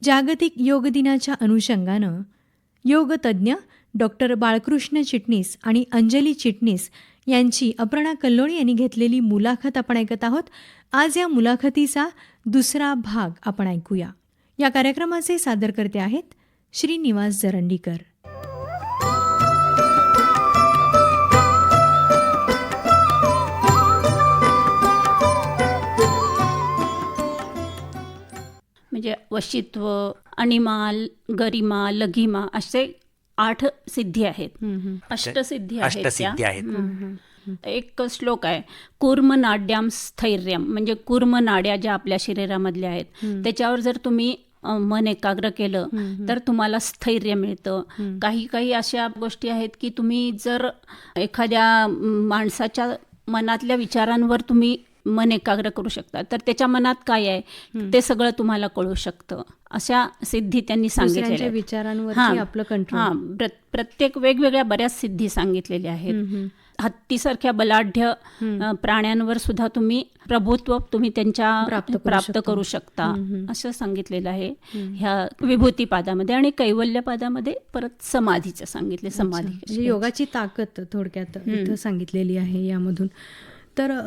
जागतिक योग दिनाच्या अनुषंगानं योगतज्ञ डॉक्टर बाळकृष्ण चिटणीस आणि अंजली चिटणीस यांची अपर्णा कल्लोळी यांनी घेतलेली मुलाखत आपण ऐकत आहोत. आज या मुलाखतीचा दुसरा भाग आपण ऐकूया. या कार्यक्रमाचे सादरकर्ते आहेत श्रीनिवास जरंडीकर. म्हणजे वशित्व, अणिमा, गरिमा, लघिमा असे 8 सिद्धी आहेत. अष्टसिद्धी आहेत. एक श्लोक आहे, कूर्म नाड्याम स्थैर्यम, म्हणजे कूर्म नाड्या ज्या आपल्या शरीरामधल्या आहेत त्याच्यावर जर तुम्ही मन एकाग्र केलं तर तुम्हाला स्थैर्य मिळतं. काही अशा गोष्टी आहेत की तुम्ही जर एखाद्या माणसाच्या मनातल्या विचारांवर तुम्ही मन एकाग्र करू शकता तर त्याच्या मनात काय आहे ते सगळं तुम्हाला कळू शकतं. अशा सिद्धी त्यांनी सांगितलेल्या विचारांवर आपलं कंट्रोल. प्रत्येक वेगवेगळ्या बऱ्याच सिद्धी सांगितलेल्या आहेत. हत्तीसारख्या बलाढ्य प्राण्यांवर सुद्धा तुम्ही प्रभुत्व तुम्ही त्यांच्या प्राप्त करू शकता असं सांगितलेलं आहे ह्या विभूतीपादामध्ये. आणि कैवल्यपादामध्ये परत समाधीचं सांगितले. समाधी योगाची ताकद थोडक्यात इथं सांगितलेली आहे यामधून. तर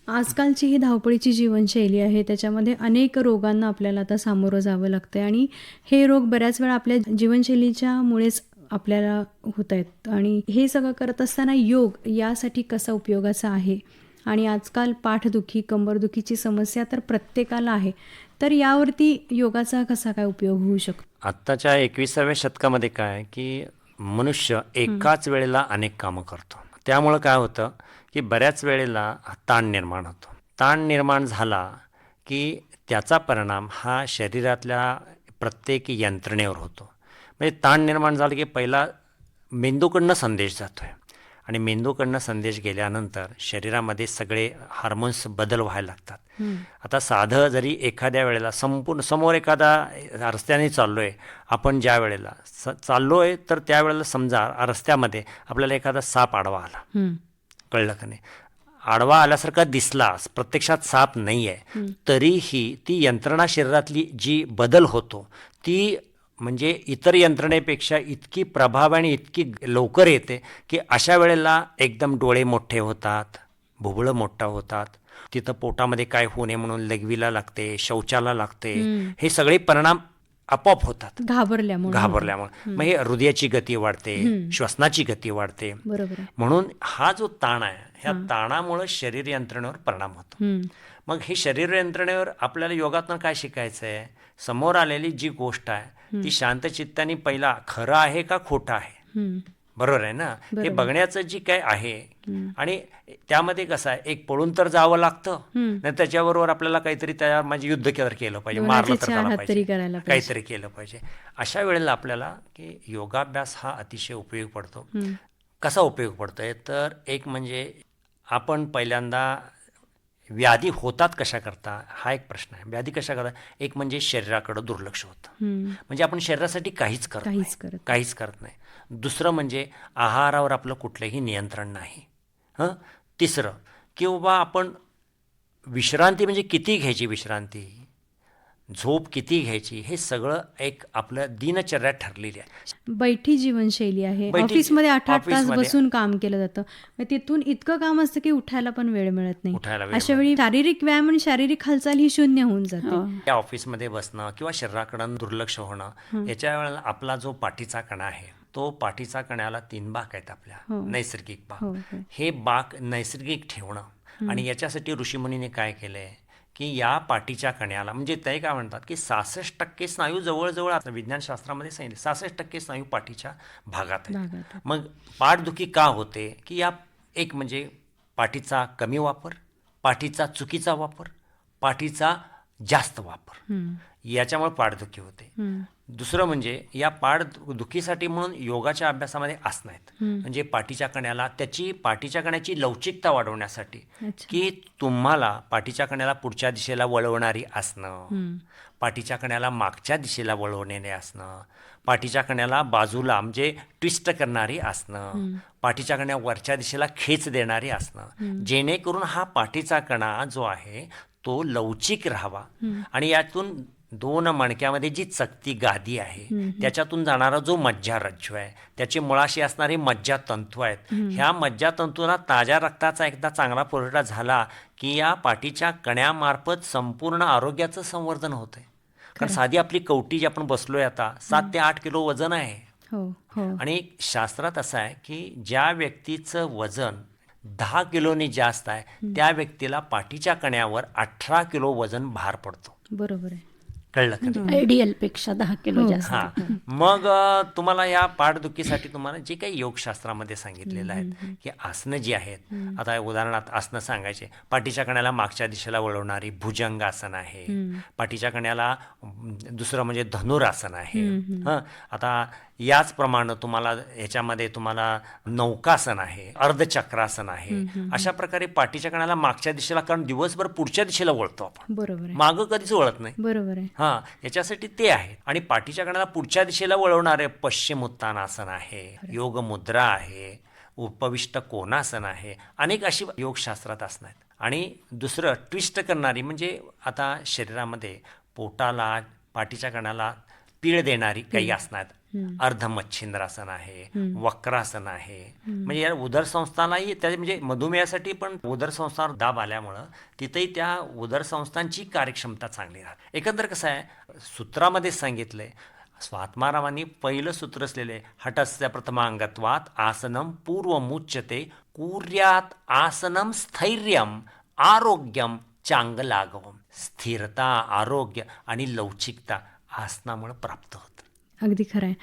आजकालची ही धावपळीची जीवनशैली आहे, त्याच्यामध्ये अनेक रोगांना आपल्याला आता सामोरं जावं लागतं आणि हे रोग बऱ्याच वेळा आपल्या जीवनशैलीच्या मुळेच आपल्याला होत आहेत. आणि हे सगळं करत असताना योग यासाठी कसा उपयोगाचा आहे. आणि आजकाल पाठदुखी, कंबरदुखीची समस्या तर प्रत्येकाला आहे, तर यावरती योगाचा कसा काय उपयोग होऊ शकतो. आत्ताच्या 21व्या शतकामध्ये काय की मनुष्य एकाच वेळेला अनेक कामं करतो. त्यामुळं काय होतं की बऱ्याच वेळेला ताण निर्माण होतो. ताण निर्माण झाला की त्याचा परिणाम हा शरीरातल्या प्रत्येक यंत्रणेवर होतो. म्हणजे ताण निर्माण झाला की पहिला मेंदूकडनं संदेश जातो आहे आणि मेंदूकडनं संदेश गेल्यानंतर शरीरामध्ये सगळे हार्मोन्स बदल व्हायला लागतात. आता साधं जरी एखाद्या वेळेला समोर एखादा रस्त्याने चाललो आहे आपण, ज्या वेळेला चाललो आहे तर त्यावेळेला समजा रस्त्यामध्ये आपल्याला एखादा साप आडवा आला, कळलं का नाही, आडवा आल्यासारखा दिसला, प्रत्यक्षात साप नाही आहे, तरीही ती यंत्रणा शरीरातली जी बदल होतो ती म्हणजे इतर यंत्रणेपेक्षा इतकी प्रभाव आणि इतकी लवकर येते की अशा वेळेला एकदम डोळे मोठे होतात, भुबळं मोठं होतात, तिथं पोटामध्ये काय होऊ नये म्हणून लघवीला लागते, शौचाला लागते, हे सगळे परिणाम आपोआप होतात घाबरल्यामुळे. मग हे हृदयाची गती वाढते, श्वसनाची गती वाढते. म्हणून हा जो ताण आहे ह्या ताणामुळे शरीर यंत्रणेवर परिणाम होतो. मग हे शरीर यंत्रणेवर आपल्याला योगातनं काय शिकायचं आहे, समोर आलेली जी गोष्ट आहे ती शांत चित्ताने पहिला खरं आहे का खोटं आहे, बरोबर आहे ना, हे बघण्याचं जी काय आहे. आणि त्यामध्ये कसं आहे, एक पळून तर जावं लागतं, नाही त्याच्याबरोबर आपल्याला काहीतरी त्याच्यावर म्हणजे युद्ध केलं पाहिजे, मारलं तर त्याला पाहिजे, काहीतरी केलं पाहिजे. अशा वेळेला आपल्याला की योगाभ्यास हा अतिशय उपयोग पडतो. कसा उपयोग पडतोय तर एक म्हणजे आपण पहिल्यांदा व्याधी होतात कशा करता हा एक प्रश्न आहे. व्याधी कशा करता, एक म्हणजे शरीराकडं दुर्लक्ष होतं, म्हणजे आपण शरीरासाठी काहीच करत नाही. दुसरं म्हणजे आहारावर आपलं कुठलंही नियंत्रण नाही. तिसरं की बाबा आपण विश्रांती म्हणजे किती घ्यायची, विश्रांती झोप किती घ्यायची, हे सगळं एक आपलं दिनचर्या ठरलेली आहे. बैठी जीवनशैली आहे. ऑफिसमध्ये 8 तास बसून काम केलं जातं, तिथून इतकं काम असतं की उठायला पण वेळ मिळत नाही. अशा वेळी शारीरिक व्यायाम आणि शारीरिक हालचाल ही शून्य होऊन जाते. ऑफिसमध्ये बसणं किंवा शरीराकडं दुर्लक्ष होणं, याच्या वेळेला आपला जो पाठीचा कणा आहे तो पाठीचा कण्याला 3 बाक आहेत आपल्या, नैसर्गिक बाक. हे बाक नैसर्गिक ठेवणं, आणि याच्यासाठी ऋषीमुनीने काय केलंय की या पाठीच्या कण्याला म्हणजे ते काय म्हणतात की 66% स्नायू जवळजवळ आता विज्ञानशास्त्रामध्ये सांगितले 66% स्नायू पाठीच्या भागात आहेत. मग पाठदुखी का होते की या एक म्हणजे पाठीचा कमी वापर, पाठीचा चुकीचा वापर, पाठीचा जास्त वापर, याच्यामुळे पाठदुखी होते. दुसरं म्हणजे या पाठदुखीसाठी म्हणून योगाच्या अभ्यासामध्ये आसनं आहेत, म्हणजे पाठीच्या कण्याची लवचिकता वाढवण्यासाठी की तुम्हाला पाठीच्या कण्याला पुढच्या दिशेला वळवणारी आसनं, पाठीच्या कण्याला मागच्या दिशेला वळवणारी आसनं, पाठीच्या कण्याला बाजूला म्हणजे ट्विस्ट करणारी आसनं, पाठीच्या कण्या वरच्या दिशेला खेच देणारी आसनं, जेणेकरून हा पाठीचा कणा जो आहे तो लवचिक राहावा आणि यातून 2 मणक्यामध्ये जी चकती गादी आहे त्याच्यातून जाणारा जो मज्जारज्जू आहे, त्याची मुळाशी असणारी मज्जातंतू आहेत, ह्या मज्जातंतूला ताज्या रक्ताचा एकदा चांगला पुरवठा झाला की या पाठीच्या कण्यामार्फत संपूर्ण आरोग्याचं संवर्धन होतंय. कारण साधी आपली कवटी जी आपण बसलोय आता 7 ते 8 किलो वजन आहे. हो हो आणि शास्त्रात असं आहे की ज्या व्यक्तीचं वजन 10 किलोनी जास्त आहे त्या व्यक्तीला पाठीच्या कण्यावर 18 किलो वजन भार पडतो. बरोबर आहे. कळलं का नाही? आयडियल पेक्षा 10 किलो जास्त. हा, मग तुम्हाला या पाठदुखीसाठी तुम्हाला जे काही योगशास्त्रामध्ये सांगितलेलं आहे की आसनं जी आहेत, आता उदाहरणार्थ आसनं सांगायचे, पाठीच्या कण्याला मागच्या दिशेला वळवणारी भुजंगासन आहे, पाठीच्या कण्याला दुसरं म्हणजे धनुरासन आहे. हं, आता याचप्रमाणे तुम्हाला ह्याच्यामध्ये तुम्हाला नौकासन आहे, अर्धचक्रासन आहे. अशा प्रकारे पाठीच्या कण्याला मागच्या दिशेला, कारण दिवसभर पुढच्या दिशेला वळतो आपण, बरोबर आहे. मागं कधीच वळत नाही. बरोबर आहे. हा, याच्यासाठी ते आहे. आणि पाठीच्या कण्याला पुढच्या दिशेला वळवणारे पश्चिमोत्तानासन आहे, योग मुद्रा आहे, उपविष्ट कोणासन आहे, अनेक अशी योगशास्त्रात आसनं आहेत. आणि दुसरं ट्विस्ट करणारी म्हणजे आता शरीरामध्ये पोटाला पाठीच्या कण्याला पीळ देणारी काही आसनं आहेत. अर्धमच्छिंद्रासन आहे, वक्रासन आहे. म्हणजे या उदरसंस्थानाही त्या म्हणजे मधुमेहासाठी पण उदरसंस्थावर दाब आल्यामुळं तिथेही त्या उदरसंस्थांची कार्यक्षमता चांगली राहते. एकंदर कसं आहे, सूत्रामध्ये सांगितलंय, स्वात्मारामांनी पहिलं सूत्र असलेले हठस्य प्रथमांगत्वात आसनम पूर्वमुच्यते कुर्यात आसनम स्थैर्यम आरोग्यम चांगलागवम. स्थिरता, आरोग्य आणि लवचिकता आसनामुळे प्राप्त होतं. अगदी खरं आहे.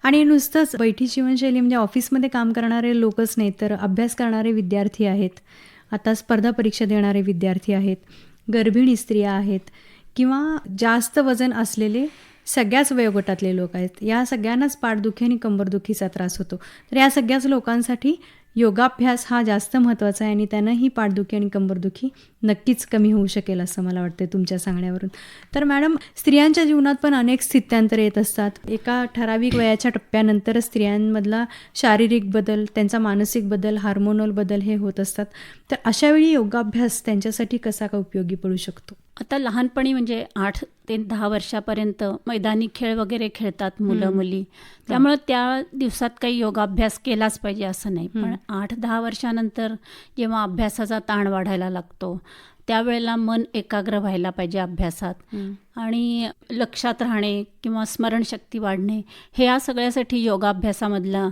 आणि नुसतंच बैठी जीवनशैली म्हणजे ऑफिसमध्ये काम करणारे लोकच नाही, तर अभ्यास करणारे विद्यार्थी आहेत, आता स्पर्धा परीक्षा देणारे विद्यार्थी आहेत, गर्भिणी स्त्रिया आहेत, किंवा जास्त वजन असलेले सगळ्याच वयोगटातले लोक आहेत. या सगळ्यांनाच पाठदुखी आणि कंबरदुखीचा त्रास होतो. तर या सगळ्याच लोकांसाठी योगाभ्यास हा जास्त महत्त्वाचा आहे आणि त्यानं ही पाठदुखी आणि कंबरदुखी नक्कीच कमी होऊ शकेल असं मला वाटतं तुमच्या सांगण्यावरून. तर मॅडम, स्त्रियांच्या जीवनात पण अनेक स्थित्यांतर येत असतात. एका ठराविक वयाच्या टप्प्यानंतर स्त्रियांमधला शारीरिक बदल, त्यांचा मानसिक बदल, हार्मोनल बदल हे होत असतात. तर अशावेळी योगाभ्यास त्यांच्यासाठी कसा का उपयोगी पडू शकतो? आता लहानपणी म्हणजे 8 ते 10 वर्षापर्यंत मैदानी खेळ वगैरे खेळतात मुलं मुली, त्यामुळे त्या दिवसात काही योगाभ्यास केलाच पाहिजे असं नाही. पण 8-10 वर्षानंतर जेव्हा अभ्यासाचा ताण वाढायला लागतो त्यावेळेला मन एकाग्र व्हायला पाहिजे अभ्यासात, आणि लक्षात राहणे किंवा स्मरणशक्ती वाढणे, हे या सगळ्यासाठी योगाभ्यासामधला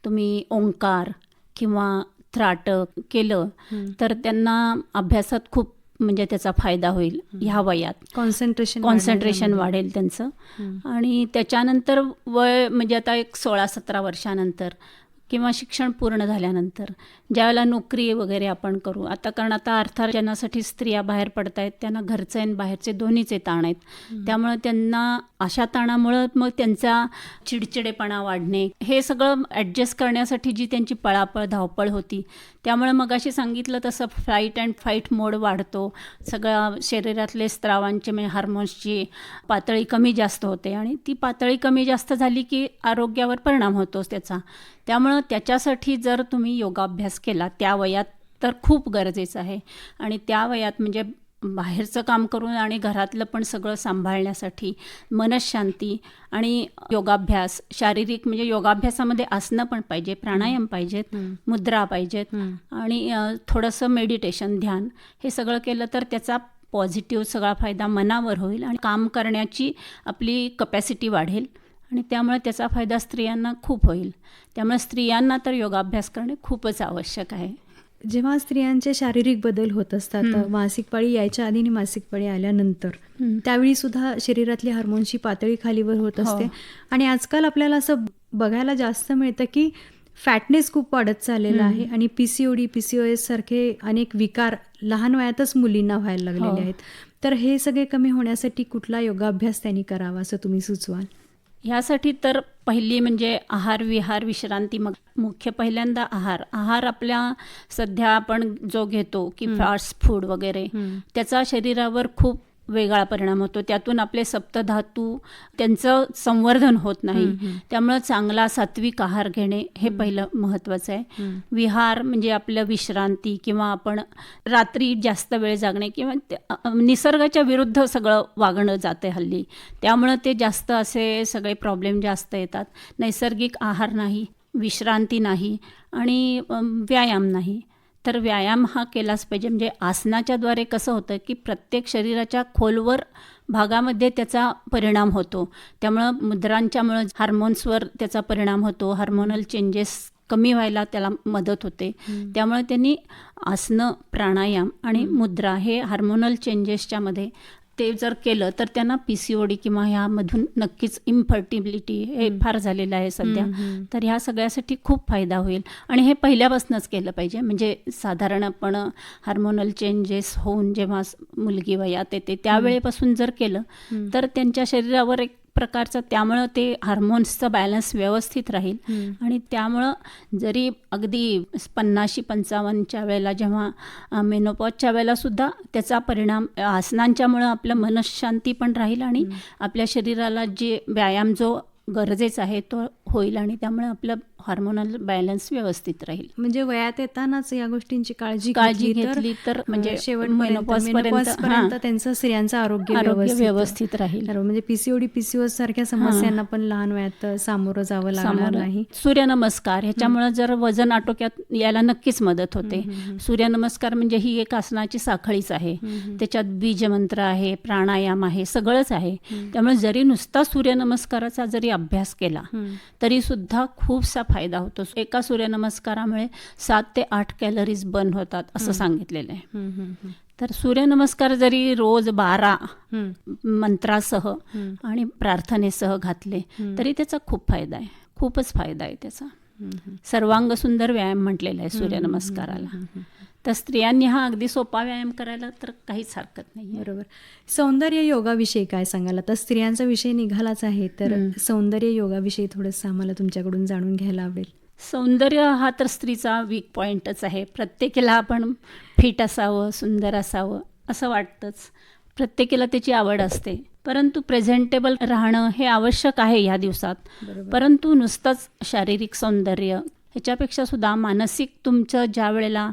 तुम्ही ओंकार किंवा त्राटक केलं तर त्यांना अभ्यासात खूप म्हणजे त्याचा फायदा होईल. ह्या वयात कॉन्सन्ट्रेशन वाढेल त्यांचं. आणि त्याच्यानंतर वय म्हणजे आता एक 16-17 वर्षानंतर किंवा शिक्षण पूर्ण झाल्यानंतर ज्यावेळेला नोकरी वगैरे आपण करू, आता कारण आता अर्थार्जनासाठी स्त्रिया बाहेर पडत आहेत, त्यांना घरचे आणि बाहेरचे दोन्हीचे ताण आहेत. त्यामुळे त्यांना अशा ताणामुळं मग त्यांचा चिडचिडेपणा वाढणे, हे सगळं ॲडजस्ट करण्यासाठी जी त्यांची पळापळ धावपळ होती, त्यामुळे मग अशी सांगितलं तसं फ्लाईट अँड फाईट मोड वाढतो. सगळ्या शरीरातले स्त्रावांचे म्हणजे हार्मोन्सची पातळी कमी जास्त होते आणि ती पातळी कमी जास्त झाली की आरोग्यावर परिणाम होतोच त्याचा. त्यामुळं त्याच्यासाठी जर तुम्ही योगाभ्यास केला त्या वयात तर खूप गरजेचं आहे. आणि त्या वयात म्हणजे बाहेरचं काम करून आणि घरातलं पण सगळं सांभाळण्यासाठी मनशांती आणि योगाभ्यास, शारीरिक म्हणजे योगाभ्यासामध्ये आसनं पण पाहिजे, प्राणायाम पाहिजेत, मुद्रा पाहिजेत आणि थोडंसं मेडिटेशन, ध्यान, हे सगळं केलं तर त्याचा पॉझिटिव्ह सगळा फायदा मनावर होईल आणि काम करण्याची आपली कपॅसिटी वाढेल आणि त्यामुळे त्याचा फायदा स्त्रियांना खूप होईल. त्यामुळे स्त्रियांना तर योगाभ्यास करणे खूपच आवश्यक आहे. जेव्हा स्त्रियांचे शारीरिक बदल होत असतात, मासिक पाळी यायच्या आधी आणि मासिक पाळी आल्यानंतर, त्यावेळी सुद्धा शरीरातली हार्मोनची पातळी खालीवर होत असते. आणि आजकाल आपल्याला असं बघायला जास्त मिळतं की फॅटनेस खूप वाढत चाललेला आहे आणि PCOD, PCOS सारखे अनेक विकार लहान वयातच मुलींना व्हायला लागलेले आहेत. तर हे सगळे कमी होण्यासाठी कुठला योगाभ्यास त्यांनी करावा असं तुम्ही सुचवाल? ह्यासाठी तर पहिली म्हणजे आहार, विहार, विश्रांती. मग मुख्य पहिल्यांदा आहार आपल्या सध्या आपण जो घेतो की फास्ट फूड वगैरे, त्याचा शरीरावर खूप वेगळा परिणाम होतो. त्यातून आपले सप्तधातू त्यांचं संवर्धन होत नाही. त्यामुळं चांगला सात्विक आहार घेणे हे पहिलं महत्त्वाचं आहे. विहार म्हणजे आपलं विश्रांती किंवा आपण रात्री जास्त वेळ जागणे किंवा निसर्गाच्या विरुद्ध सगळं वागणं जाते हल्ली. त्यामुळं ते जास्त असे सगळे प्रॉब्लेम जास्त येतात. नैसर्गिक आहार नाही, विश्रांती नाही आणि व्यायाम नाही. तर व्यायाम हा केलाच पाहिजे. म्हणजे आसनाच्याद्वारे कसं होतं की प्रत्येक शरीराच्या खोलवर भागामध्ये त्याचा परिणाम होतो. त्यामुळं मुद्रांच्यामुळं हार्मोन्सवर त्याचा परिणाम होतो. हार्मोनल चेंजेस कमी व्हायला त्याला मदत होते. त्यामुळे त्यांनी आसनं, प्राणायाम आणि मुद्रा हे हार्मोनल चेंजेसच्या मध्ये ते जर केलं तर त्यांना PCOD किंवा ह्यामधून नक्कीच इन्फर्टिलिटी हे फार झालेलं आहे सध्या. तर ह्या सगळ्यासाठी खूप फायदा होईल आणि हे पहिल्यापासूनच केलं पाहिजे. म्हणजे साधारण आपण हार्मोनल चेंजेस होऊन जेव्हा मुलगी वयात येते त्यावेळेपासून जर केलं तर त्यांच्या शरीरावर एक प्रकारचं त्यामुळं ते हार्मोन्सचं बॅलन्स व्यवस्थित राहील आणि त्यामुळं जरी अगदी 50-55च्या वेळेला जेव्हा मेनोपॉजच्या वेळेला सुद्धा त्याचा परिणाम आसनांच्यामुळं आपलं मनःशांती पण राहील आणि आपल्या शरीराला जे व्यायाम जो गरजेचा आहे तो होईल आणि त्यामुळे आपलं हार्मोनल बॅलन्स व्यवस्थित राहील. म्हणजे वयात येतानाच या गोष्टींची काळजी घेतली तर म्हणजे मेनोपॉजपर्यंत त्यांचं स्त्रियांचं आरोग्य व्यवस्थित राहील. म्हणजे PCOD, PCOS सारख्या समस्यांना पण लहान वयात सामोरं जावं लागणार नाही. सूर्यनमस्कार ह्याच्यामुळे जर वजन आटोक्यात यायला नक्कीच मदत होते. सूर्यनमस्कार म्हणजे ही एक आसनाची साखळीच आहे. त्याच्यात बीजमंत्र आहे, प्राणायाम आहे, सगळंच आहे. त्यामुळे जरी नुसता सूर्यनमस्काराचा जरी अभ्यास केला तरी सुद्धा खूपसा फायदा होतो. एका सूर्यनमस्कारामुळे 7 ते 8 कॅलरीज बर्न होतात असं सांगितलेलं आहे. तर सूर्यनमस्कार जरी रोज 12 मंत्रासह आणि प्रार्थनेसह घातले तरी त्याचा खूप फायदा आहे. खूपच फायदा आहे त्याचा. सर्वांग सुंदर व्यायाम म्हटलेला आहे सूर्यनमस्काराला. तर स्त्रियांनी हा अगदी सोपा व्यायाम करायला तर काहीच हरकत नाही. बरोबर. सौंदर्य योगाविषयी काय सांगाल? आता स्त्रियांचा विषय निघालाच आहे तर सौंदर्य योगाविषयी थोडंसं आम्हाला तुमच्याकडून जाणून घ्यायला आवडेल. सौंदर्य हा तर स्त्रीचा वीक पॉईंटच आहे. प्रत्येकाला आपण फिट असावं, सुंदर असावं असं वाटतंच. प्रत्येकाला त्याची आवड असते. परंतु प्रेझेंटेबल राहणं हे आवश्यक आहे ह्या दिवसात. परंतु नुसतंच शारीरिक सौंदर्य ह्याच्यापेक्षा सुद्धा मानसिक तुमचं ज्या वेळेला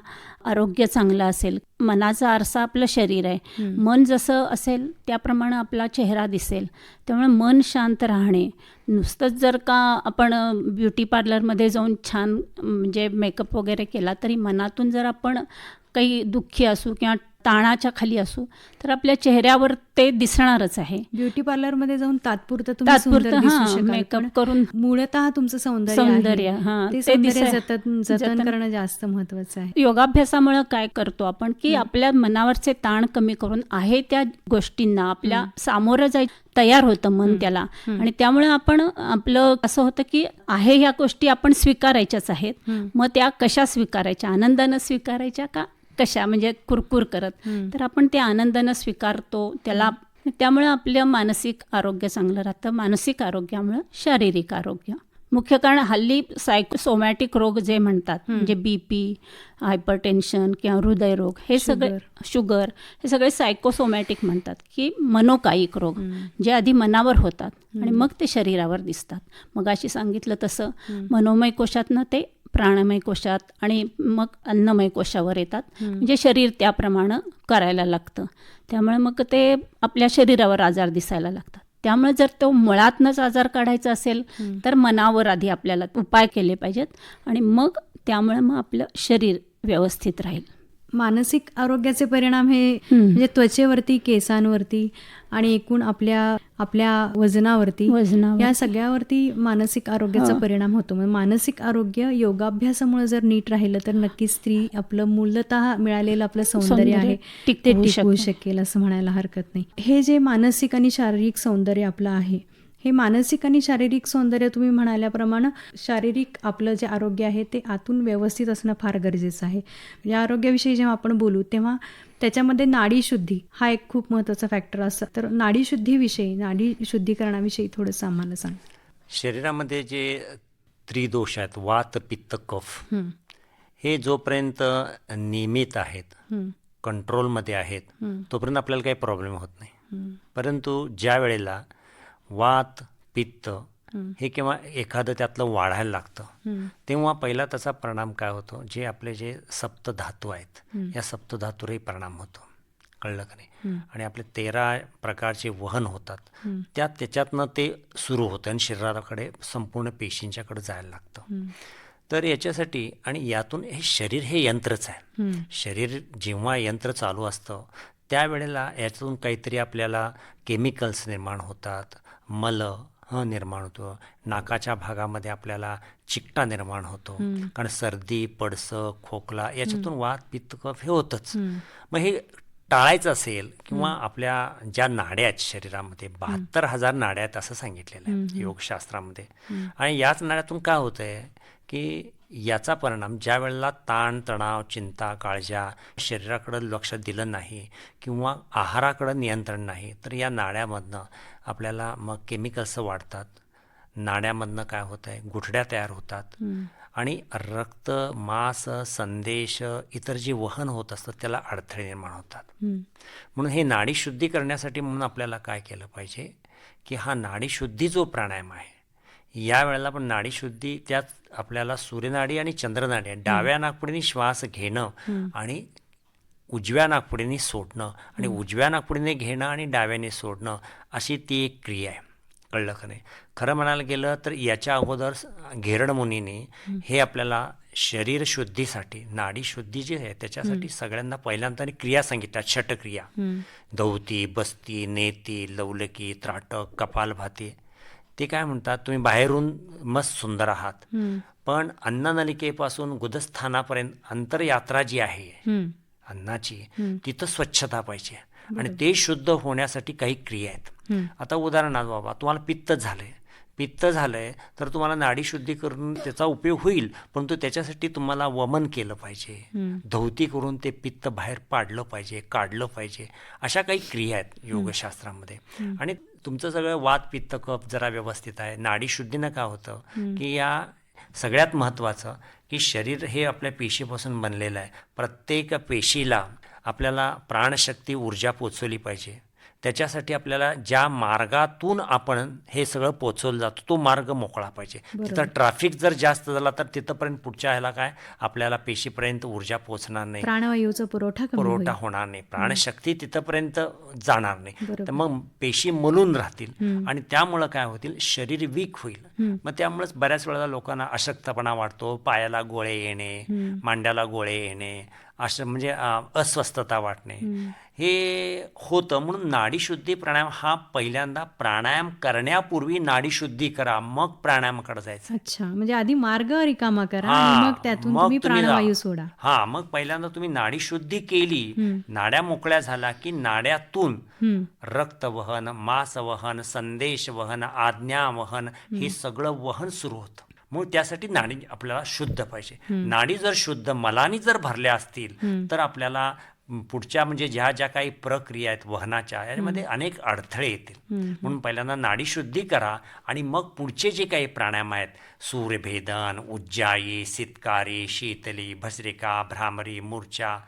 आरोग्य चांगलं असेल, मनाचा आरसा आपलं शरीर आहे, मन जसं असेल त्याप्रमाणे आपला चेहरा दिसेल. त्यामुळे मन शांत राहणे, नुसतंच जर का आपण ब्युटी पार्लरमध्ये जाऊन छान म्हणजे मेकअप वगैरे केला तरी मनातून जर आपण काही दुःखी असू किंवा ताणाच्या खाली असू तर आपल्या चेहऱ्यावर ते दिसणारच आहे. ब्युटी पार्लरमध्ये जाऊन तात्पुरतं मेकअप करून मूळतः तुमचं सौंदर्य जतन करणं जास्त महत्वाचं आहे. योगाभ्यासामुळे काय करतो आपण की आपल्या मनावरचे ताण कमी करून आहे त्या गोष्टींना आपल्या सामोरं तयार होतं मन त्याला. आणि त्यामुळे आपण आपलं असं होतं की आहे ह्या गोष्टी आपण स्वीकारायच्याच आहेत. मग त्या कशा स्वीकारायच्या? आनंदानं स्वीकारायच्या का कशा म्हणजे कुरकुर करत? तर आपण ते आनंदानं स्वीकारतो त्याला. त्यामुळे आपलं मानसिक आरोग्य चांगलं राहतं. मानसिक आरोग्यामुळं शारीरिक आरोग्य. मुख्य कारण हल्ली सायकोसोमॅटिक रोग जे म्हणतात म्हणजे BP, हायपरटेन्शन किंवा हृदयरोग हे सगळे, शुगर हे सगळे सायकोसोमॅटिक म्हणतात की मनोकायिक रोग जे आधी मनावर होतात आणि मग ते शरीरावर दिसतात. मग अशी सांगितलं तसं मनोमय कोशातनं ते प्राणमय कोशात आणि मग अन्नमय कोशावर येतात. म्हणजे शरीर त्याप्रमाणे करायला लागतं. त्यामुळे मग ते आपल्या शरीरावर आजार दिसायला लागतात. त्यामुळे जर तो मुळातनंच आजार काढायचा असेल तर मनावर आधी आपल्याला उपाय केले पाहिजेत आणि मग त्यामुळे मग आपलं शरीर व्यवस्थित राहील. मानसिक आरोग्याचे परिणाम हे म्हणजे त्वचेवरती, केसांवरती आणि एकूण आपल्या वजनावरती या सगळ्यावरती मानसिक आरोग्याचा परिणाम होतो. म्हणजे मानसिक आरोग्य योगाभ्यासामुळे जर नीट राहिलं तर नक्कीच स्त्री आपलं मूलतः मिळालेलं आपलं सौंदर्य आहे ते टिकवू शकेल असं म्हणायला हरकत नाही. हे जे मानसिक आणि शारीरिक सौंदर्य आपलं आहे, हे मानसिक आणि शारीरिक सौंदर्य तुम्ही म्हणाल्याप्रमाणे शारीरिक आपलं जे आरोग्य आहे ते आतून व्यवस्थित असणं फार गरजेचं आहे. या आरोग्याविषयी जेव्हा आपण बोलू तेव्हा त्याच्यामध्ये नाडीशुद्धी हा एक खूप महत्त्वाचा फॅक्टर असतो. तर नाडी शुद्धीकरणाविषयी थोडंसं आम्हाला सांग. शरीरामध्ये जे त्रिदोष आहेत, वात, पित्त, कफ, हे जोपर्यंत नियमित आहेत, कंट्रोलमध्ये आहेत, तोपर्यंत आपल्याला काही प्रॉब्लेम होत नाही. परंतु ज्या वेळेला वात पित्त हे किंवा एखादं त्यातलं वाढायला लागतं तेव्हा पहिला त्याचा परिणाम काय होतो, जे आपले जे सप्तधातू आहेत या सप्तधातूरही परिणाम होतो. कळलं का नाही? आणि आपले 13 प्रकारचे वहन होतात त्याच्यातनं ते सुरू होतं आणि शरीराकडे संपूर्ण पेशींच्याकडे जायला लागतं. तर याच्यासाठी आणि यातून हे शरीर हे यंत्रच आहे. शरीर जेव्हा यंत्र चालू असतं त्यावेळेला यातून काहीतरी आपल्याला केमिकल्स निर्माण होतात, मल निर्माण होतो, नाकाच्या भागामध्ये आपल्याला चिकटा निर्माण होतो, कारण सर्दी पडसं खोकला याच्यातून वात पित्त कफ हे होतंच. मग हे टाळायचं असेल किंवा आपल्या ज्या नाड्या आहेत शरीरामध्ये 72,000 नाड्या आहेत असं सांगितलेलं आहे योगशास्त्रामध्ये. आणि याच नाड्यातून काय होतं आहे की याचा परिणाम ज्या वेळेला ताण तणाव चिंता काळज्या शरीराकडं लक्ष दिलं नाही किंवा आहाराकडं नियंत्रण नाही तर या नाड्यामधनं आपल्याला मग केमिकल्स वाढतात. नाड्यामधनं काय होतं आहे, गुठड्या तयार होतात आणि रक्त मांस संदेश इतर जे वहन होत असतं त्याला अडथळे निर्माण होतात. म्हणून हे नाडी शुद्धी करण्यासाठी म्हणून आपल्याला काय केलं पाहिजे की हा नाडीशुद्धी जो प्राणायाम आहे या वेळेला पण नाडीशुद्धी त्यात आपल्याला सूर्यनाडी आणि चंद्रनाडी डाव्या नाकपुडीने श्वास घेणं आणि उजव्या नाकपुडीने सोडणं आणि उजव्या नाकपुडीने घेणं आणि डाव्याने सोडणं अशी ती एक क्रिया आहे. कळलं का नाही? खरं म्हणायला गेलं तर याच्या अगोदर घेरड मुनीने हे आपल्याला शरीर शुद्धीसाठी नाडी शुद्धी जी आहे त्याच्यासाठी सगळ्यांना पहिल्यांदा क्रिया सांगितल्या, षटक्रिया. दौती बस्ती नेती लवलकी त्राटक कपालभाती. ते काय म्हणतात, तुम्ही बाहेरून मस्त सुंदर आहात पण अन्ननलिकेपासून गुदस्थानापर्यंत अंतरयात्रा जी आहे अन्नाची तिथं स्वच्छता पाहिजे आणि ते शुद्ध होण्यासाठी काही क्रिया आहेत. आता उदाहरणार्थ बाबा तुम्हाला पित्त झालंय तर तुम्हाला नाडी शुद्धी करून त्याचा उपयोग होईल, परंतु त्याच्यासाठी तुम्हाला वमन केलं पाहिजे, धौती करून ते पित्त बाहेर काढलं पाहिजे. अशा काही क्रिया आहेत योगशास्त्रामध्ये. आणि तुमचं सगळं वात पित्त कफ जरा व्यवस्थित आहे. नाडी शुद्धीनं काय होतं की या सगळ्यात महत्त्वाचं की शरीर हे आपल्या पेशीपासून बनलेलं आहे. प्रत्येक पेशीला आपल्याला प्राणशक्ती ऊर्जा पोचवली पाहिजे. त्याच्यासाठी आपल्याला ज्या मार्गातून आपण हे सगळं पोचवलं जातो तो मार्ग मोकळा पाहिजे. तिथं ट्रॅफिक जर जास्त झाला तर तिथंपर्यंत पुढच्या ह्याला काय आपल्याला पेशीपर्यंत ऊर्जा पोचणार नाही, प्राणवायूचा पुरवठा होणार नाही, प्राणशक्ती तिथंपर्यंत जाणार नाही. तर मग पेशी मलून राहतील आणि त्यामुळं काय होतील, शरीर वीक होईल. मग त्यामुळेच बऱ्याच वेळेला लोकांना अशक्तपणा वाटतो, पायाला गोळे येणे, मांड्याला गोळे येणे, असं म्हणजे अस्वस्थता वाटणे हे होतं. म्हणून नाडीशुद्धी प्राणायाम हा पहिल्यांदा प्राणायाम करण्यापूर्वी नाडीशुद्धी करा, मग प्राणायामाकडे जायचं. अच्छा, म्हणजे आधी मार्ग रिकामा करा आणि मग त्यातून तुम्ही प्राणवायू सोडा. मग पहिल्यांदा तुम्ही नाडीशुद्धी केली, नाड्या मोकळ्या झाला की नाड्यातून रक्तवहन, मांसवहन, संदेश वहन, आज्ञा वहन हे सगळं वहन सुरू होतं. मग त्यासाठी नाडी आपल्याला शुद्ध पाहिजे. नाडी जर शुद्ध मलानी जर भरल्या असतील तर आपल्याला पुढच्या म्हणजे ज्या काही प्रक्रिया आहेत वहनाच्या यामध्ये अनेक अडथळे येतील. म्हणून पहिल्यांदा नाडी शुद्धी करा आणि मग पुढचे जे काही प्राणायाम आहेत सूर्यभेदन, उज्जायी, सितकारी, शीतली, भस्त्रिका, भ्रामरी, मूर्छा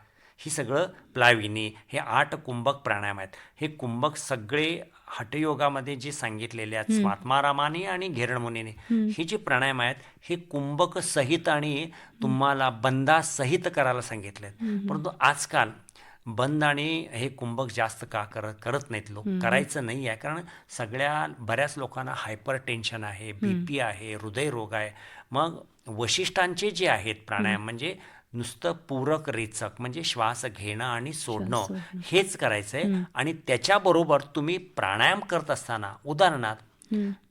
ही सगळं प्लाविनी हे 8 कुंभक प्राणायाम आहेत. हे कुंभक सगळे हठयोगामध्ये जे सांगितलेले आहेत स्वात्मारामाने आणि घेरणमुनीने हे जे प्राणायाम आहेत हे कुंभक सहित आणि तुम्हाला बंदासहित करायला सांगितले आहेत. परंतु आजकाल बंद आणि हे कुंभक जास्त का करत नाहीत लोक. करायचं नाही आहे, कारण बऱ्याच लोकांना हायपर टेन्शन आहे, BP आहे, हृदयरोग आहे. मग वशिष्ठांचे जे आहेत प्राणायाम म्हणजे नुसतं पूरक रेचक म्हणजे श्वास घेणं आणि सोडणं हेच करायचं आहे. आणि त्याच्याबरोबर तुम्ही प्राणायाम करत असताना उदाहरणार्थ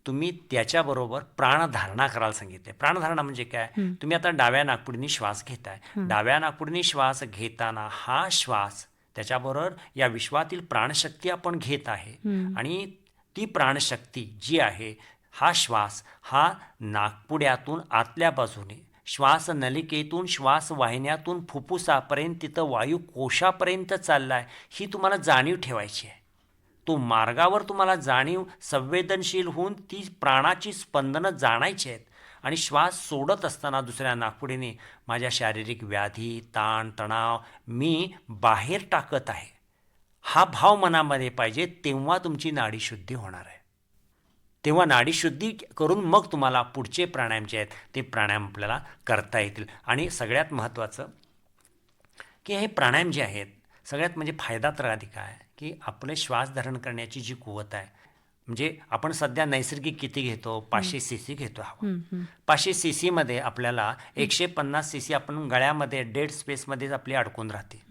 तुम्ही त्याच्याबरोबर प्राणधारणा करायला सांगितले. प्राणधारणा म्हणजे काय, तुम्ही आता डाव्या नाकपुडीने श्वास घेताय, डाव्या नाकपुडीने श्वास घेताना हा श्वास त्याच्याबरोबर या विश्वातील प्राणशक्ती आपण घेत आहे आणि ती प्राणशक्ती जी आहे हा श्वास हा नाकपुड्यातून आतल्या बाजूने श्वास नलिकेतून श्वास वाहिन्यातून फुफ्फुसापर्यंत तिथं वायू कोशापर्यंत चालला आहे ही तुम्हाला जाणीव ठेवायची आहे. तो मार्गावर तुम्हाला जाणीव संवेदनशील होऊन ती प्राणाची स्पंदनं जाणायची आहेत. आणि श्वास सोडत असताना दुसऱ्या नाकपुडीने माझ्या शारीरिक व्याधी ताण तणाव मी बाहेर टाकत आहे हा भाव मनामध्ये पाहिजे, तेव्हा तुमची नाडीशुद्धी होणार आहे. तेव्हा नाडीशुद्धी करून मग तुम्हाला पुढचे प्राणायाम जे आहेत ते प्राणायाम आपल्याला करता येतील. आणि सगळ्यात महत्त्वाचं की हे प्राणायाम जे आहेत सगळ्यात म्हणजे फायदा तर अधिक आहे की आपले श्वास धारण करण्याची जी कुवत आहे, म्हणजे आपण सध्या नैसर्गिक किती घेतो, 500 cc घेतो हवा. 500 cc मध्ये आपल्याला 150 cc आपण गळ्यामध्ये डेड स्पेसमध्येच आपली अडकून राहते.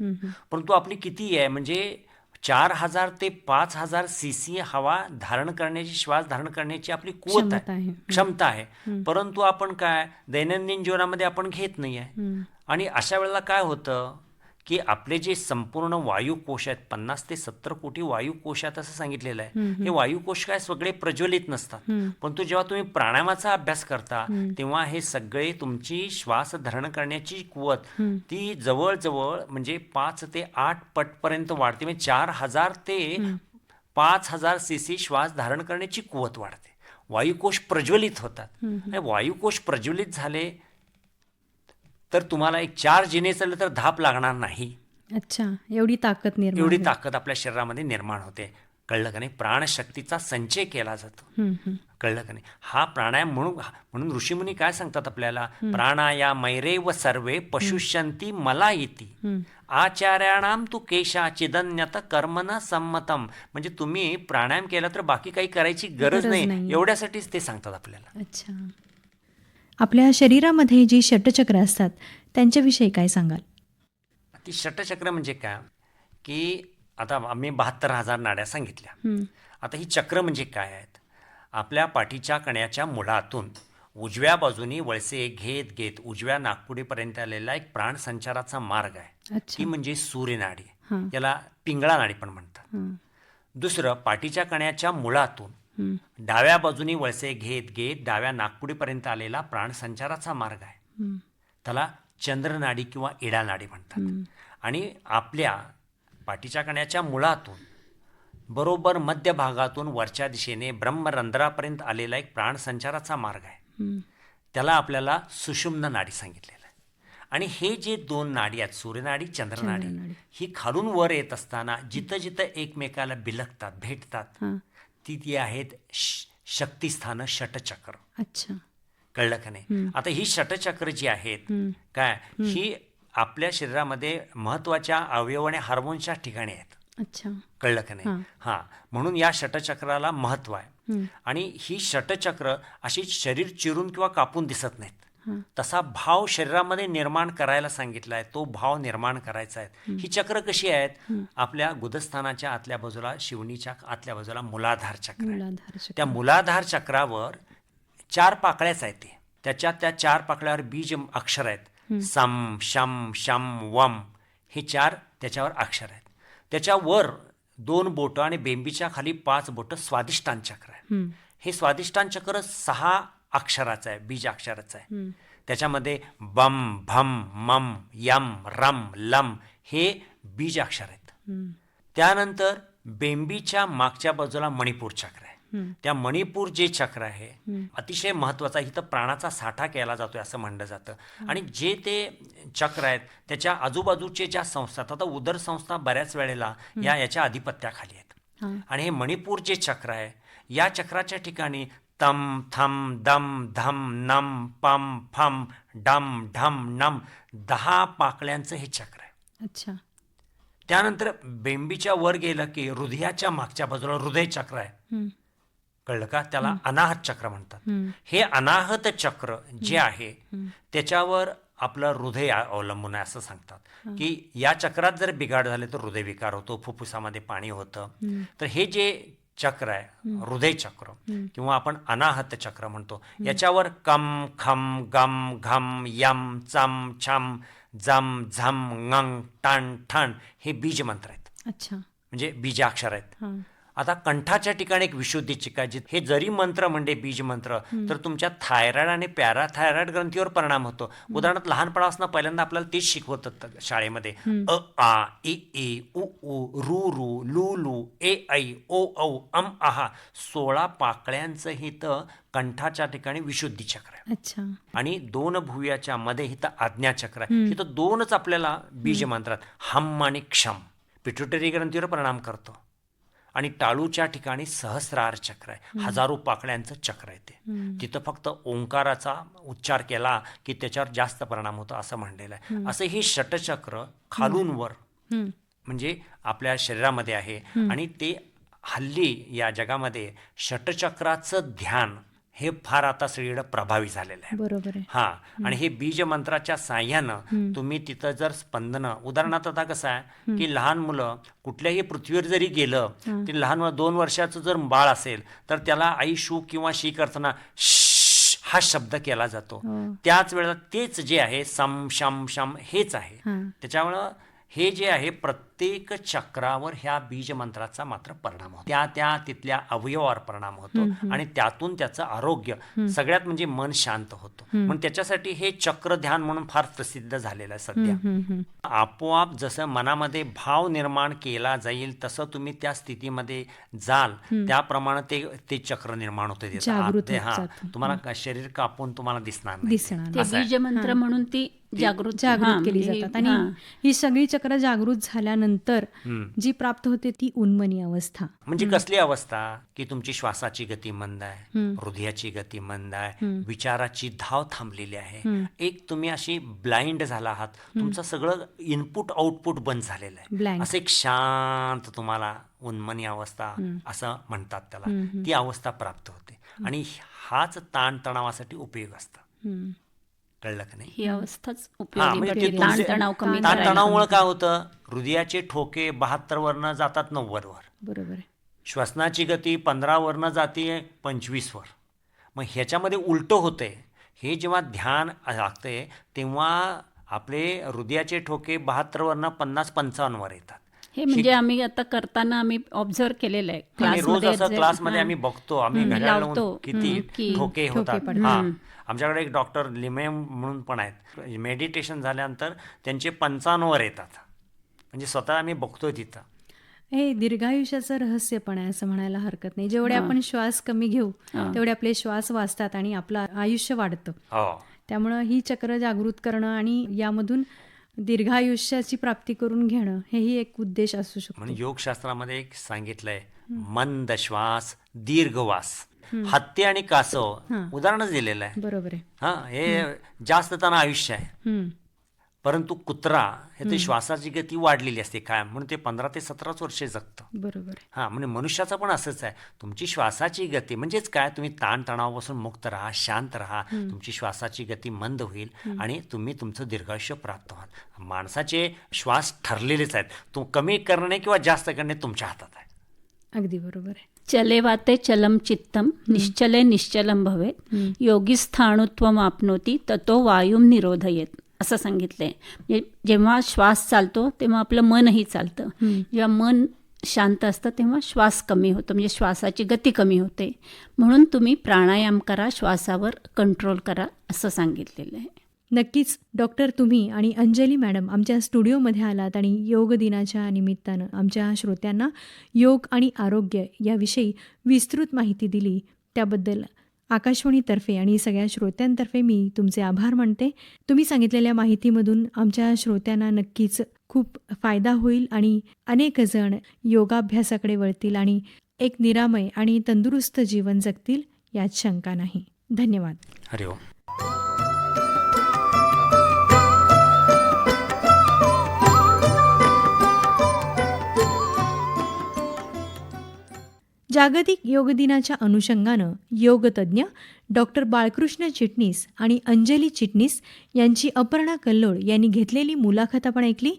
परंतु आपली किती आहे म्हणजे 4000 ते 5000 cc हवा धारण करण्याची, श्वास धारण करण्याची आपली कुवत आहे, क्षमता आहे. परंतु आपण काय दैनंदिन जीवनामध्ये आपण घेत नाही आहे. आणि अशा वेळेला काय होतं की आपले जे संपूर्ण वायुकोश आहेत, 50 ते 70 कोटी वायुकोश आहेत असं सांगितलेलं आहे. हे वायुकोश काय सगळे प्रज्वलित नसतात, परंतु जेव्हा तुम्ही प्राणायामाचा अभ्यास करता तेव्हा हे सगळे तुमची श्वास धारण करण्याची कुवत ती जवळजवळ म्हणजे 5 ते 8 पटपर्यंत वाढते. म्हणजे 4000 ते 5000 cc श्वास धारण करण्याची कुवत वाढते. वायुकोश प्रज्वलित होतात. वायुकोश प्रज्वलित झाले तर तुम्हाला एक 4 जिने चालले तर धाप लागणार नाही. अच्छा, एवढी ताकद निर्माण एवढी होते. ताकद आपल्या शरीरामध्ये निर्माण होते. कळलं का नाही? प्राणशक्तीचा संचय केला जातो. कळलं का नाही? हा प्राणायाम म्हणून ऋषीमुनी काय सांगतात आपल्याला, प्राणायामैरेव सर्वे पशुष्यंती मला इति आचार्याणाम तू केशा चिदन्यत कर्मन सम्मतम. म्हणजे तुम्ही प्राणायाम केला तर बाकी काही करायची गरज नाही, एवढ्यासाठीच ते सांगतात आपल्याला. अच्छा, आपल्या शरीरामध्ये जी षटचक्र असतात त्यांच्याविषयी काय सांगाल? ती षटचक्र म्हणजे काय की आता आम्ही 72,000 नाड्या सांगितल्या. आता ही चक्र म्हणजे काय आहेत? आपल्या पाठीच्या कण्याच्या मुळातून उजव्या बाजूनी वळसे घेत घेत उजव्या नाकपुडीपर्यंत आलेला एक प्राणसंचाराचा मार्ग आहे. ती म्हणजे सूर्यनाडी, याला पिंगळा नाडी पण म्हणतात. दुसरं, पाठीच्या कण्याच्या मुळातून डाव्या बाजूनी वळसे घेत घेत डाव्या नाकपुडीपर्यंत आलेला प्राणसंचाराचा मार्ग आहे, त्याला चंद्रनाडी किंवा इडा नाडी म्हणतात. आणि आपल्या पाठीच्या कण्याच्या मुळातून बरोबर मध्य भागातून वरच्या दिशेने ब्रह्मरंध्रापर्यंत आलेला एक प्राणसंचाराचा मार्ग आहे, त्याला आपल्याला सुषुम्न नाडी सांगितलेलं आहे. आणि हे जे 2 नाडी आहेत, सूर्यनाडी चंद्रनाडी, ही खालून वर येत असताना जिथं जिथं एकमेकाला बिलगतात, भेटतात, ती आहेत शक्तिस्थानं, षटचक्र. अच्छा, कळलं का नाही? आता ही षटचक्र जी आहेत काय, ही आपल्या शरीरामध्ये महत्वाच्या अवयव आणि हार्मोन्सच्या ठिकाणी आहेत. अच्छा, कळलं का नाही? हा, म्हणून या षटचक्राला महत्व आहे. आणि ही षटचक्र अशी शरीर चिरून किंवा कापून दिसत नाहीत. तसा भाव शरीरामध्ये निर्माण करायला सांगितला आहे, तो भाव निर्माण करायचा आहे. ही चक्र कशी आहेत? आपल्या गुदस्थानाच्या आतल्या बाजूला, शिवणीच्या आतल्या बाजूला मूलाधार चक्र आहे. त्या मूलाधार चक्रावर 4 पाकळ्याच आहेत. त्याच्या त्या 4 पाकळ्यावर बीज अक्षर आहेत. सम, शम, शम, वम, हे 4 त्याच्यावर अक्षर आहेत. त्याच्यावर 2 बोटं आणि बेंबीच्या खाली 5 बोटं स्वादिष्टान चक्र आहे. हे स्वादिष्टान चक्र 6 अक्षराचं आहे, बीज अक्षराचं आहे. त्याच्यामध्ये बम, भम, मम, यम, रम, लम हे बीज अक्षर आहेत. त्यानंतर बेंबीच्या मागच्या बाजूला मणिपूर चक्र आहे. त्या मणिपूर जे चक्र आहे अतिशय महत्वाचा, इथं प्राणाचा साठा केला जातोय असं म्हणलं जातं. आणि जे ते चक्र आहेत त्याच्या आजूबाजूचे ज्या संस्था, आता उदर संस्था बऱ्याच वेळेला याच्या अधिपत्याखाली आहेत. आणि हे मणिपूर जे चक्र आहे, या चक्राच्या ठिकाणी तम, थम, दम, धम, नम, पम, फम, डम, ढम, नम 10 पाकळ्यांचं हे चक्र आहे. अच्छा, त्यानंतर बेंबीच्या वर गेलं की हृदयाच्या मागच्या बाजूला हृदय चक्र आहे. कळलं का? त्याला अनाहत चक्र म्हणतात. हे अनाहत चक्र जे आहे त्याच्यावर आपलं हृदय अवलंबून आहे असं सांगतात की या चक्रात जर बिघाड झाले तर हृदयविकार होतो, फुफ्फुसामध्ये पाणी होतं. तर हे जे चक्र आहे, हृदय चक्र किंवा आपण अनाहत चक्र म्हणतो, याच्यावर कम, खम, गम, घम, यम, चम, छम, जम, झम, ngंग, टन, ठण हे बीज मंत्र आहेत. अच्छा, म्हणजे बीजाक्षर आहेत. आता कंठाच्या ठिकाणी एक विशुद्धी चिका, हे जरी मंत्र म्हणजे बीज मंत्र तर तुमच्या थायरॉइड आणि पॅराथायरॉइड ग्रंथीवर परिणाम होतो. उदाहरणार्थ लहानपणापासून पहिल्यांदा आपल्याला तेच शिकवतात शाळेमध्ये, अ आ इ ई उ ऊ रू रू लू लू ए ऐ ओ औ अम आहा 16 पाकळ्यांचं हिथं कंठाच्या ठिकाणी विशुद्धी चक्र आहे. अच्छा, आणि 2 भुवयाच्या मध्ये हिथं आज्ञा चक्र आहे. हिथं 2च आपल्याला बीज मंत्रात हम आणि क्षम पिट्युटरी ग्रंथीवर परिणाम करतो. आणि टाळूच्या ठिकाणी सहस्रार चक्र आहे, हजारो पाकळ्यांचं चक्र आहे ते. तिथं फक्त ओंकाराचा उच्चार केला की त्याच्यावर जास्त परिणाम होतो असं म्हणलेलं आहे. असं हे षटचक्र खालून वर म्हणजे आपल्या शरीरामध्ये आहे. आणि ते हल्ली या जगामध्ये षटचक्राचं ध्यान हे फार आता सगळीकडे प्रभावी झालेलं आहे. बरोबर आहे. हा, आणि हे बीज मंत्राच्या साह्यानं तुम्ही तिथं जर स्पंदनं, उदाहरणार्थ आता कसं आहे की लहान मुलं कुठल्याही पृथ्वीवर जरी गेलं, ते लहान 2 वर्षाचं जर बाळ असेल तर त्याला आई शू किंवा शी करताना श हा शब्द केला जातो. त्याच वेळेला तेच जे आहे सम शम शम हेच आहे. त्याच्यामुळं हे जे आहे प्रत्येक चक्रावर ह्या बीज मंत्राचा मात्र परिणाम होतो, त्या तिथल्या अवयवावर परिणाम होतो. आणि त्यातून त्याचं आरोग्य सगळ्यात म्हणजे मन शांत होतो. म्हणून त्याच्यासाठी हे चक्र ध्यान म्हणून फार प्रसिद्ध झालेलं आहे सध्या. आपोआप जसं मनामध्ये भाव निर्माण केला जाईल तसं तुम्ही त्या स्थितीमध्ये जाल, त्याप्रमाणे ते चक्र निर्माण होते. तुम्हाला शरीर कापून तुम्हाला दिसणार नाही. ते बीज मंत्र म्हणून ती जागृत केली जातात. आणि ही सगळी चक्र जागृत झाल्यानंतर जी प्राप्त होते ती उन्मनी अवस्था. म्हणजे कसली अवस्था की तुमची श्वासाची गती मंद आहे, हृदयाची गती मंद आहे, विचाराची धाव थांबलेली आहे. एक तुम्ही अशी ब्लाइंड झाला आहात, तुमचं सगळं इनपुट आउटपुट बंद झालेलं आहे. असं एक शांत तुम्हाला उन्मनी अवस्था असं म्हणतात त्याला, ती अवस्था प्राप्त होते. आणि हाच ताणतणावासाठी उपयोग असतं. कळलं का नाही? ही अवस्थाच ताणतणावामुळे काय होतं, हृदयाचे ठोके 72 वरनं जातात 90 वर. बरोबर. श्वसनाची गती 15 वरनं जाते 25 वर. मग ह्याच्यामध्ये उलटं होतंय. हे जेव्हा ध्यान लागतंय तेव्हा आपले हृदयाचे ठोके 72 वरनं 50-55 वर येतात. हे म्हणजे आम्ही आता करताना आम्ही ऑब्झर्व केलेलं आहे. रोज असं क्लासमध्ये आम्ही बघतो, आम्ही घड्याळ किती ठोके होतात. आमच्याकडे एक डॉक्टर लिमे म्हणून पण आहेत, मेडिटेशन झाल्यानंतर त्यांचे 55 वर येतात. म्हणजे स्वतः आम्ही बघतोय तिथं. हे दीर्घायुष्याचं रहस्य पण आहे असं म्हणायला हरकत नाही. जेवढे आपण श्वास कमी घेऊ तेवढे आपले श्वास वाचतात आणि आपलं आयुष्य वाढतं. त्यामुळं ही चक्र जागृत करणं आणि यामधून दीर्घायुष्याची प्राप्ती करून घेणं हेही एक उद्देश असू शकतो. म्हणजे योगशास्त्रामध्ये एक सांगितलंय, मंद श्वास दीर्घवास. हत्ती आणि कासव उदाहरणच दिलेलं आहे. बरोबर आहे. हे जास्त त्यांना आयुष्य आहे. परंतु कुत्रा हे ते श्वासाची गती वाढलेली असते काय, म्हणून ते 15 ते 17 वर्षे जगतं. बरोबर. म्हणजे मनुष्याचं पण असंच आहे. तुमची श्वासाची गती म्हणजेच काय, तुम्ही ताणतणावापासून मुक्त राहा, शांत राहा, तुमची श्वासाची गती मंद होईल आणि तुम्ही तुमचं दीर्घायुष्य प्राप्त व्हाल. माणसाचे श्वास ठरलेलेच आहेत, तो कमी करणे किंवा जास्त करणे तुमच्या हातात आहे. अगदी बरोबर आहे. चले वाते चलम चित्तम निश्चले निश्चलम भवेत योगी स्थाणुत्वम आपनोती ततो वायुम निरोधयेत असं सांगितलंय. जेव्हा श्वास चालतो तेव्हा आपलं मनही चालतं. जेव्हा मन शांत असतं तेव्हा श्वास कमी होतो, म्हणजे श्वासाची गती कमी होते. म्हणून तुम्ही प्राणायाम करा, श्वासावर कंट्रोल करा असं सांगितलेलं आहे. नक्कीच डॉक्टर, तुम्ही आणि अंजली मॅडम आमच्या स्टुडिओमध्ये आलात आणि योग दिनाच्या निमित्तानं आमच्या श्रोत्यांना योग आणि आरोग्य याविषयी विस्तृत माहिती दिली. त्याबद्दल आकाशवाणीतर्फे आणि सगळ्या श्रोत्यांतर्फे मी तुमचे आभार मानते. तुम्ही सांगितलेल्या माहितीमधून आमच्या श्रोत्यांना नक्कीच खूप फायदा होईल आणि अनेक जण योगाभ्यासाकडे वळतील आणि एक निरामय आणि तंदुरुस्त जीवन जगतील यात शंका नाही. धन्यवाद. हरि ओम. जागतिक योग दिनाच्या अनुषंगानं योगतज्ञ डॉक्टर बाळकृष्ण चिटणीस आणि अंजली चिटणीस यांची अपर्णा कल्लोळ यांनी घेतलेली मुलाखत आपण ऐकली.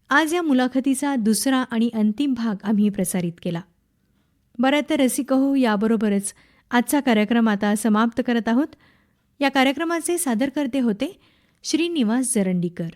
आज या मुलाखतीचा दुसरा आणि अंतिम भाग आम्ही प्रसारित केला. बरं तर रसिकहो, याबरोबरच आजचा कार्यक्रम आता समाप्त करत आहोत. या कार्यक्रमाचे सादरकर्ते होते श्रीनिवास जरंडीकर.